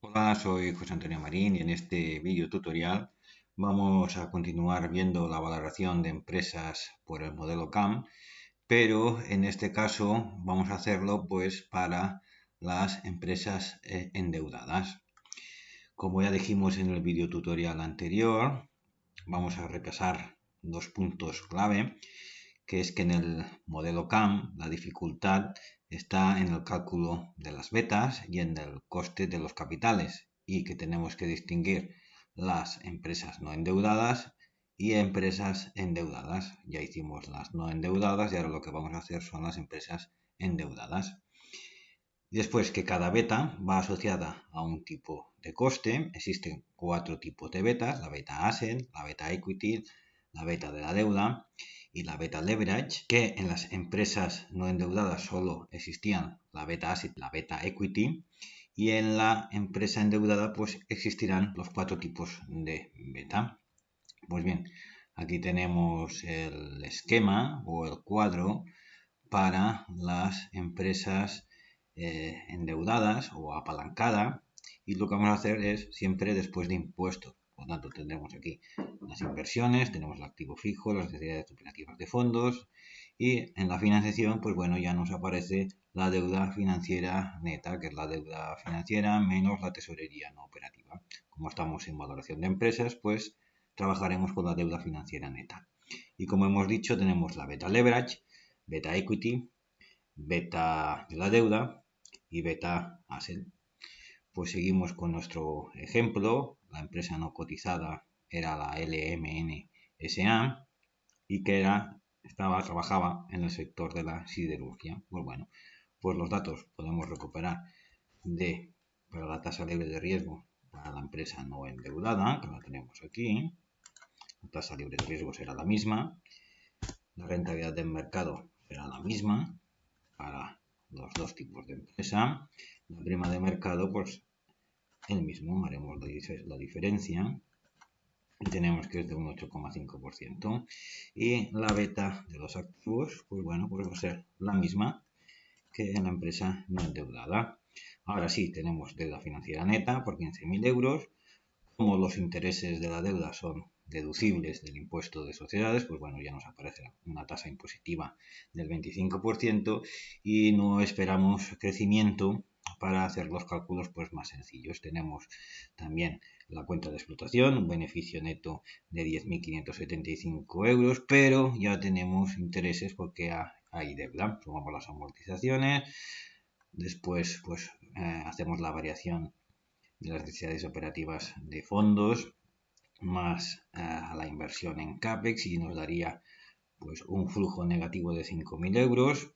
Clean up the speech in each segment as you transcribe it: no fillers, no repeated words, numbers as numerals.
Hola, soy José Antonio Marín y en este vídeo tutorial vamos a continuar viendo la valoración de empresas por el modelo CAM, pero en este caso vamos a hacerlo pues para las empresas endeudadas. Como ya dijimos en el vídeo tutorial anterior, vamos a repasar dos puntos clave, que es que en el modelo CAM la dificultad está en el cálculo de las betas y en el coste de los capitales, y que tenemos que distinguir las empresas no endeudadas y empresas endeudadas. Ya hicimos las no endeudadas y ahora lo que vamos a hacer son las empresas endeudadas. Después que cada beta va asociada a un tipo de coste. Existen cuatro tipos de betas: la beta asset, la beta equity, la beta de la deuda y la beta leverage, que en las empresas no endeudadas solo existían la beta asset, la beta equity, y en la empresa endeudada pues existirán los cuatro tipos de beta. Pues bien, aquí tenemos el esquema o el cuadro para las empresas endeudadas o apalancadas, y lo que vamos a hacer es siempre después de impuestos. Por lo tanto, tendremos aquí las inversiones, tenemos el activo fijo, las necesidades operativas de fondos, y en la financiación, pues bueno, ya nos aparece la deuda financiera neta, que es la deuda financiera menos la tesorería no operativa. Como estamos en valoración de empresas, pues trabajaremos con la deuda financiera neta. Y como hemos dicho, tenemos la beta leverage, beta equity, beta de la deuda y beta asset. Pues seguimos con nuestro ejemplo. La empresa no cotizada era la LMNSA y que trabajaba en el sector de la siderurgia. Pues bueno, pues los datos podemos recuperar para la tasa libre de riesgo para la empresa no endeudada, que la tenemos aquí. La tasa libre de riesgo será la misma. La rentabilidad del mercado será la misma para los dos tipos de empresa. La prima de mercado, pues el mismo, haremos la diferencia y tenemos que es de un 8,5%. Y la beta de los activos, pues bueno, pues va a ser la misma que en la empresa no endeudada. Ahora sí, tenemos deuda financiera neta por 15.000 euros. Como los intereses de la deuda son deducibles del impuesto de sociedades, pues bueno, ya nos aparece una tasa impositiva del 25% y no esperamos crecimiento para hacer los cálculos pues más sencillos. Tenemos también la cuenta de explotación, un beneficio neto de 10.575 euros, pero ya tenemos intereses porque hay deuda. Sumamos las amortizaciones, después pues hacemos la variación de las necesidades operativas de fondos más a la inversión en CAPEX, y nos daría pues un flujo negativo de 5.000 euros.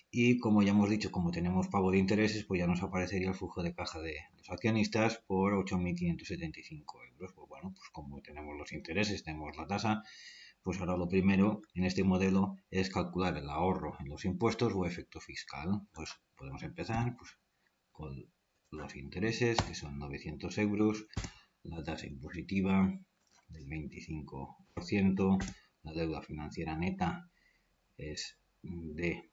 Y como ya hemos dicho, como tenemos pago de intereses, pues ya nos aparecería el flujo de caja de los accionistas por 8.575 euros. Pues bueno, pues como tenemos los intereses, tenemos la tasa, pues ahora lo primero en este modelo es calcular el ahorro en los impuestos o efecto fiscal. Pues podemos empezar pues con los intereses, que son 900 euros, la tasa impositiva del 25%, la deuda financiera neta es de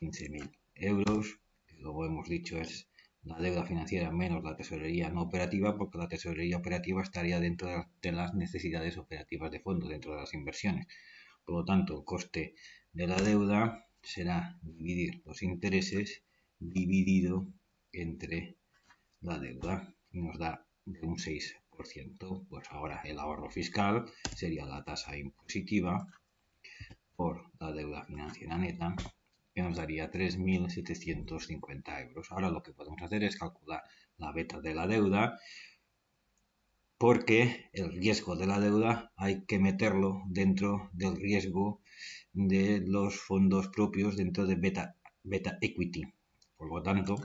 15.000 euros, que como hemos dicho es la deuda financiera menos la tesorería no operativa, porque la tesorería operativa estaría dentro de las necesidades operativas de fondo, dentro de las inversiones. Por lo tanto, el coste de la deuda será dividir los intereses dividido entre la deuda y nos da de un 6%. Pues ahora el ahorro fiscal sería la tasa impositiva por la deuda financiera neta, que nos daría 3.750 euros. Ahora lo que podemos hacer es calcular la beta de la deuda, porque el riesgo de la deuda hay que meterlo dentro del riesgo de los fondos propios dentro de beta equity. Por lo tanto,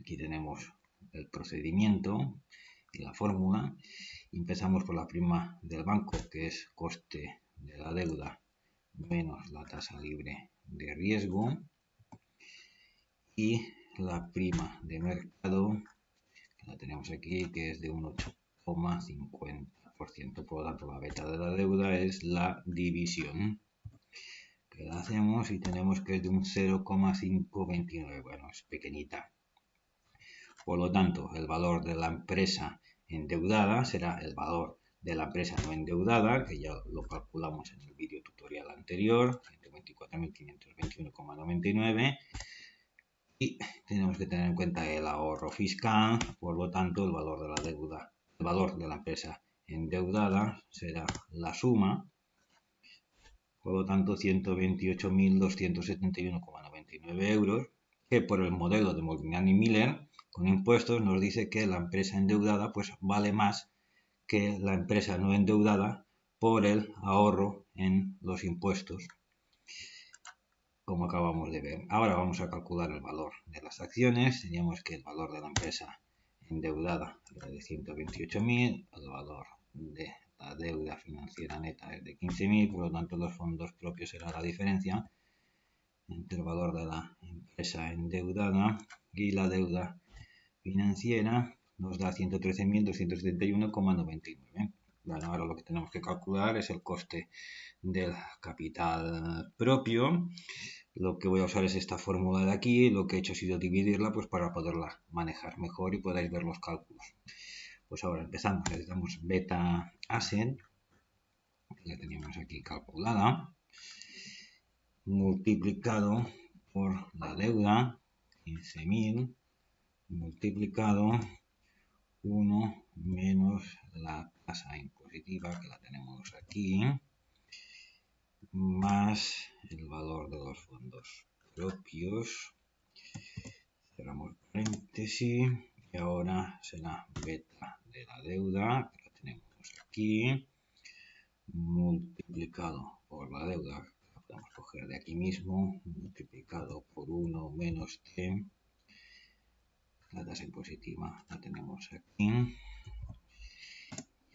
aquí tenemos el procedimiento y la fórmula. Empezamos por la prima del banco, que es coste de la deuda menos la tasa libre de riesgo, y la prima de mercado, que la tenemos aquí, que es de un 8,50%. Por lo tanto, la beta de la deuda es la división, que la hacemos y tenemos que es de un 0,529. Bueno, es pequeñita. Por lo tanto, el valor de la empresa endeudada será el valor de la empresa no endeudada, que ya lo calculamos en el vídeo tutorial anterior, 124.521,99, y tenemos que tener en cuenta el ahorro fiscal. Por lo tanto, el valor de la deuda, el valor de la empresa endeudada será la suma, por lo tanto 128.271,99 euros, que por el modelo de Molinari Miller con impuestos nos dice que la empresa endeudada pues vale más que la empresa no endeudada por el ahorro en los impuestos, como acabamos de ver. Ahora vamos a calcular el valor de las acciones. Teníamos que el valor de la empresa endeudada era de 128.000, el valor de la deuda financiera neta es de 15.000, por lo tanto los fondos propios será la diferencia entre el valor de la empresa endeudada y la deuda financiera, nos da 113.271,99. Bueno, ahora lo que tenemos que calcular es el coste del capital propio. Lo que voy a usar es esta fórmula de aquí. Lo que he hecho ha sido dividirla pues para poderla manejar mejor y podáis ver los cálculos. Pues ahora empezamos. Necesitamos beta asset, que la teníamos aquí calculada, multiplicado por la deuda, 15.000, multiplicado 1 menos la tasa impositiva, que la tenemos aquí, más el valor de los fondos propios. Cerramos paréntesis y ahora será beta de la deuda, que la tenemos aquí, multiplicado por la deuda, que la podemos coger de aquí mismo, multiplicado por 1 menos t. La tasa impositiva la tenemos aquí.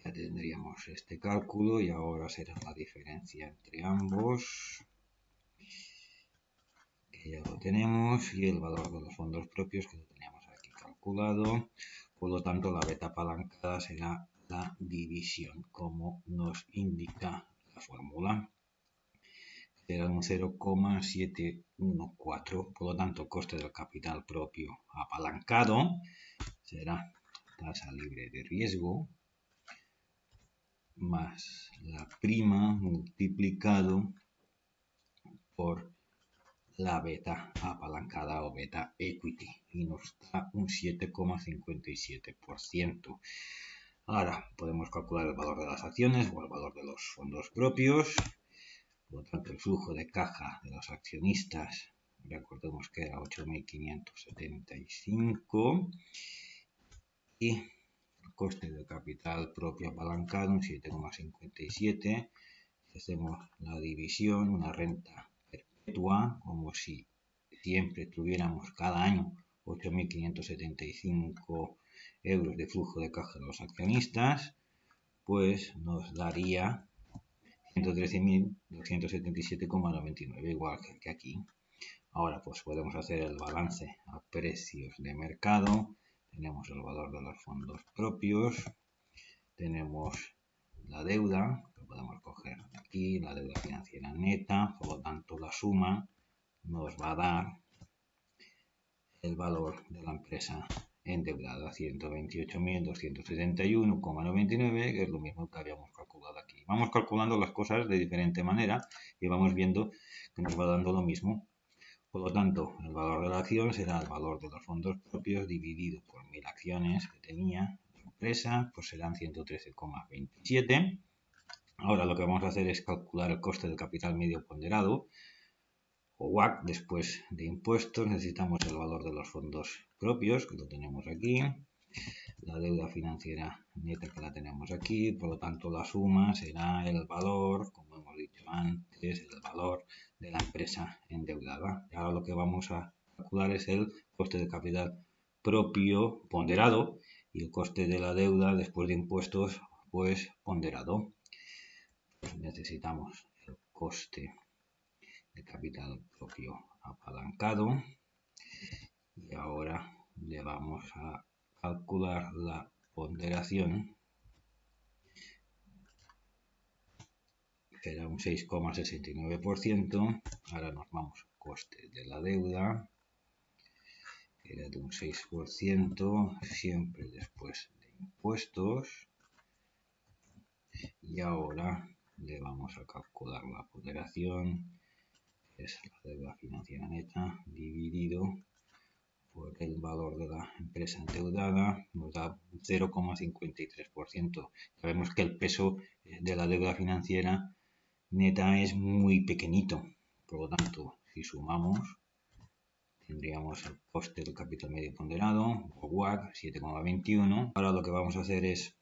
Ya tendríamos este cálculo y ahora será la diferencia entre ambos, que ya lo tenemos, y el valor de los fondos propios, que lo teníamos aquí calculado. Por lo tanto, la beta apalancada será la división, como nos indica la fórmula. Será un 0,714, por lo tanto, el coste del capital propio apalancado será tasa libre de riesgo más la prima multiplicado por la beta apalancada o beta equity, y nos da un 7,57%. Ahora podemos calcular el valor de las acciones o el valor de los fondos propios. Por lo tanto, el flujo de caja de los accionistas, recordemos que era 8.575, y coste de capital propio apalancado, un 7,57. Hacemos la división, una renta perpetua, como si siempre tuviéramos cada año 8.575 euros de flujo de caja de los accionistas, pues nos daría 113.277,99, igual que aquí. Ahora pues podemos hacer el balance a precios de mercado. Tenemos el valor de los fondos propios, tenemos la deuda, que podemos coger aquí, la deuda financiera neta, por lo tanto la suma nos va a dar el valor de la empresa endeudada, 128.271,99, que es lo mismo que habíamos calculado aquí. Vamos calculando las cosas de diferente manera y vamos viendo que nos va dando lo mismo. Por lo tanto, el valor de la acción será el valor de los fondos propios dividido por 1.000 acciones que tenía la empresa, pues serán 113,27. Ahora lo que vamos a hacer es calcular el coste del capital medio ponderado, o WACC, después de impuestos. Necesitamos el valor de los fondos propios, que lo tenemos aquí, la deuda financiera neta, que la tenemos aquí, por lo tanto la suma será el valor, como hemos dicho antes, el valor de la empresa endeudada. Y ahora lo que vamos a calcular es el coste de capital propio ponderado y el coste de la deuda después de impuestos pues ponderado. Pues necesitamos el coste de capital propio apalancado y ahora le vamos a calcular la ponderación, que era un 6,69%. Ahora nos vamos al coste de la deuda, era de un 6%, siempre después de impuestos. Y ahora le vamos a calcular la ponderación, que es la deuda financiera neta, dividido por el valor de la empresa endeudada, nos da 0,53%. Sabemos que el peso de la deuda financiera neta es muy pequeñito, por lo tanto, si sumamos, tendríamos el coste del capital medio ponderado, o WACC, 7,21. Ahora lo que vamos a hacer es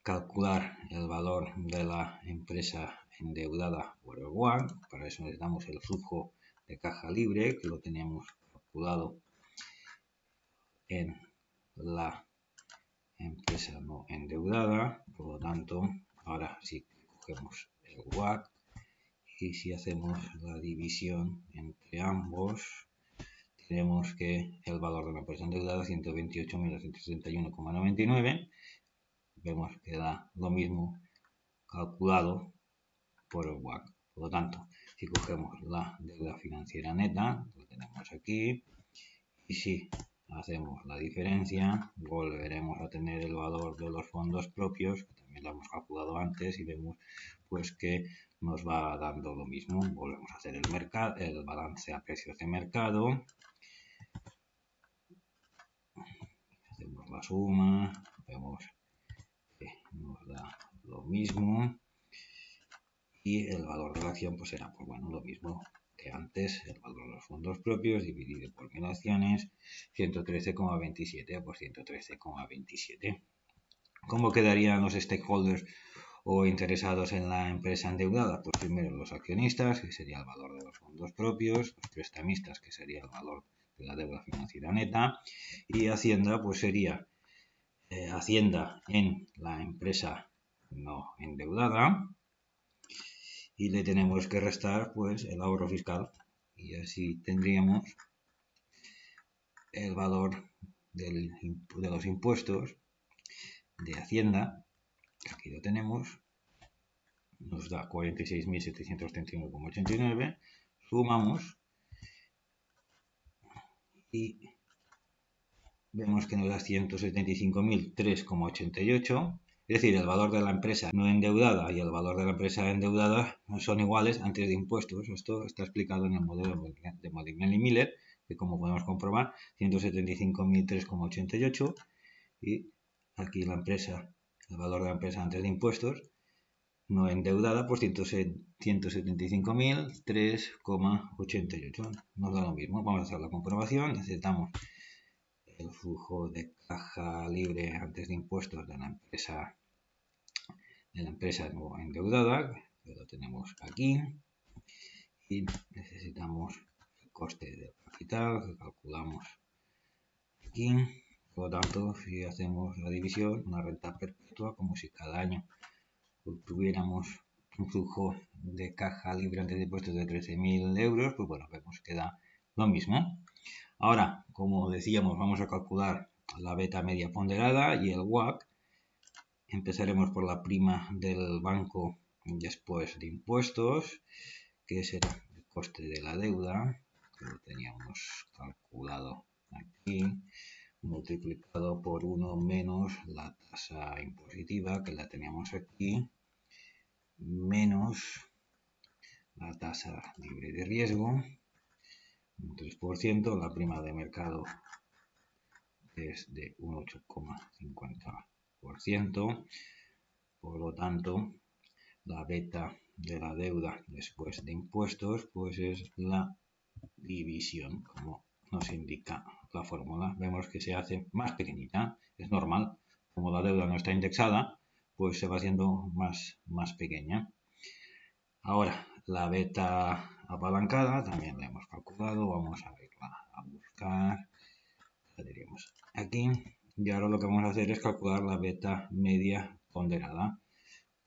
calcular el valor de la empresa endeudada por el WACC. Para eso necesitamos el flujo de caja libre, que lo teníamos calculado en la empresa no endeudada. Por lo tanto, ahora sí cogemos el WACC y si hacemos la división entre ambos, tenemos que el valor de la empresa endeudada 128.261,99. Vemos que da lo mismo calculado por el WACC. Por lo tanto, si cogemos la deuda financiera neta, lo tenemos aquí, y si hacemos la diferencia, volveremos a tener el valor de los fondos propios, que también lo hemos calculado antes, y vemos pues que nos va dando lo mismo. Volvemos a hacer el balance a precios de mercado, hacemos la suma, vemos que nos da lo mismo, y el valor de la acción pues será pues bueno, lo mismo que antes, el valor de los fondos propios dividido por 1000 acciones, 113,27 por 113,27. ¿Cómo quedarían los stakeholders o interesados en la empresa endeudada? Pues primero los accionistas, que sería el valor de los fondos propios, los prestamistas, que sería el valor de la deuda financiera neta, y Hacienda, pues sería Hacienda en la empresa no endeudada, y le tenemos que restar pues el ahorro fiscal, y así tendríamos el valor de los impuestos de Hacienda, aquí lo tenemos, nos da 46.731,89, sumamos y vemos que nos da 175.003,88. Es decir, el valor de la empresa no endeudada y el valor de la empresa endeudada son iguales antes de impuestos. Esto está explicado en el modelo de Modigliani Miller, que como podemos comprobar, 175.003,88, y aquí la empresa, el valor de la empresa antes de impuestos, no endeudada, pues 175.003,88. Nos da lo mismo. Vamos a hacer la comprobación. Necesitamos el flujo de caja libre antes de impuestos de la empresa no endeudada, que lo tenemos aquí, y necesitamos el coste del capital, que calculamos aquí. Por lo tanto, si hacemos la división, una renta perpetua, como si cada año tuviéramos un flujo de caja libre antes de impuestos de 13.000 euros, pues bueno, vemos que da lo mismo. Ahora, como decíamos, vamos a calcular la beta media ponderada y el WACC. Empezaremos por la prima del banco después de impuestos, que será el coste de la deuda, que lo teníamos calculado aquí, multiplicado por 1 menos la tasa impositiva, que la teníamos aquí, menos la tasa libre de riesgo, un 3%, la prima de mercado es de un 8,50%, por lo tanto, la beta de la deuda después de impuestos, pues es la división, como nos indica la fórmula. Vemos que se hace más pequeñita, es normal, como la deuda no está indexada, pues se va haciendo más pequeña. Ahora, la beta apalancada también la hemos calculado, vamos a irla a buscar, la diríamos aquí, y ahora lo que vamos a hacer es calcular la beta media ponderada,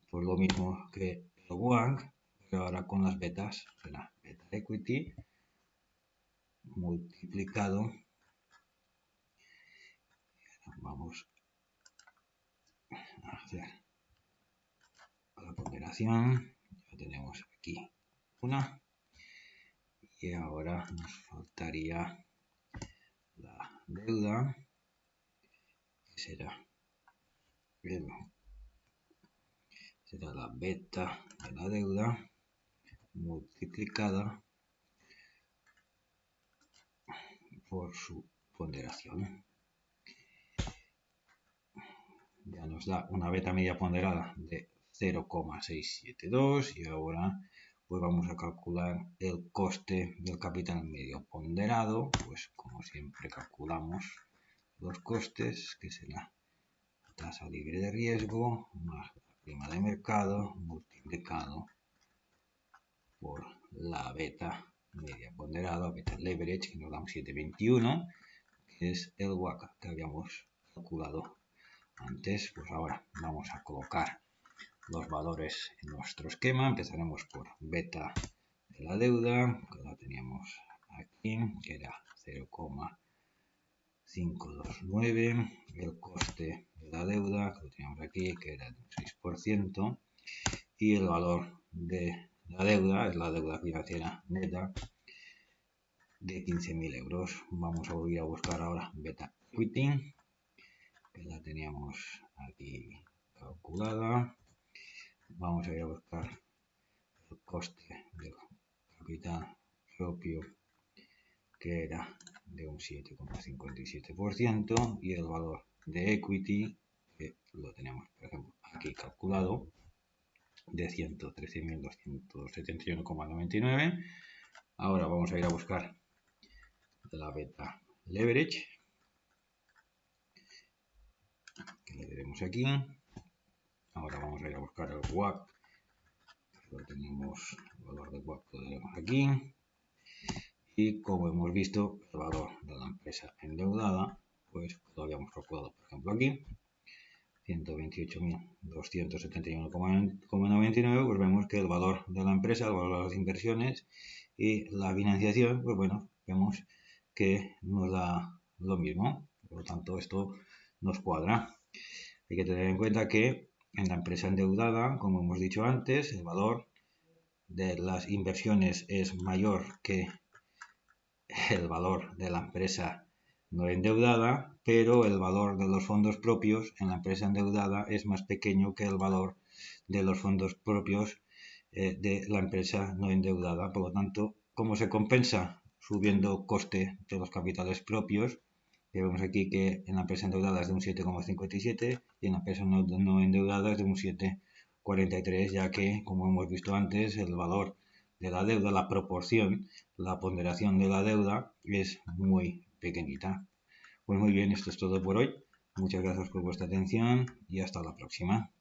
pues lo mismo que el WACC, pero ahora con las betas, será beta equity multiplicado, vamos a hacer la ponderación, ya tenemos aquí una, y ahora nos faltaría deuda, que será la beta de la deuda multiplicada por su ponderación. Ya nos da una beta media ponderada de 0,672 y ahora pues vamos a calcular el coste del capital medio ponderado. Pues como siempre calculamos los costes, que será tasa libre de riesgo más la prima de mercado multiplicado por la beta media ponderada, beta leverage, que nos da un 7,21, que es el WACC que habíamos calculado antes. Pues ahora vamos a colocar los valores en nuestro esquema. Empezaremos por beta de la deuda, que la teníamos aquí, que era 0,529, el coste de la deuda, que lo teníamos aquí, que era de un 6%, y el valor de la deuda, es la deuda financiera neta, de 15.000 euros. Vamos a volver a buscar ahora beta equity, que la teníamos aquí calculada. Vamos a ir a buscar el coste del capital propio, que era de un 7,57%, y el valor de equity, que lo tenemos por ejemplo aquí calculado, de 113.271,99. Ahora vamos a ir a buscar la beta leverage, que le daremos aquí. Ahora vamos a ir a buscar el WACC, que lo tenemos, el valor de WACC lo tenemos aquí. Y como hemos visto, el valor de la empresa endeudada, pues lo habíamos calculado por ejemplo aquí, 128.271,99, pues vemos que el valor de la empresa, el valor de las inversiones y la financiación, pues bueno, vemos que nos da lo mismo. Por lo tanto, esto nos cuadra. Hay que tener en cuenta que en la empresa endeudada, como hemos dicho antes, el valor de las inversiones es mayor que el valor de la empresa no endeudada, pero el valor de los fondos propios en la empresa endeudada es más pequeño que el valor de los fondos propios de la empresa no endeudada. Por lo tanto, ¿cómo se compensa? Subiendo coste de los capitales propios, que vemos aquí que en la empresa endeudada es de un 7,57 y en la empresa no endeudada es de un 7,43, ya que, como hemos visto antes, el valor de la deuda, la proporción, la ponderación de la deuda es muy pequeñita. Pues muy bien, esto es todo por hoy. Muchas gracias por vuestra atención y hasta la próxima.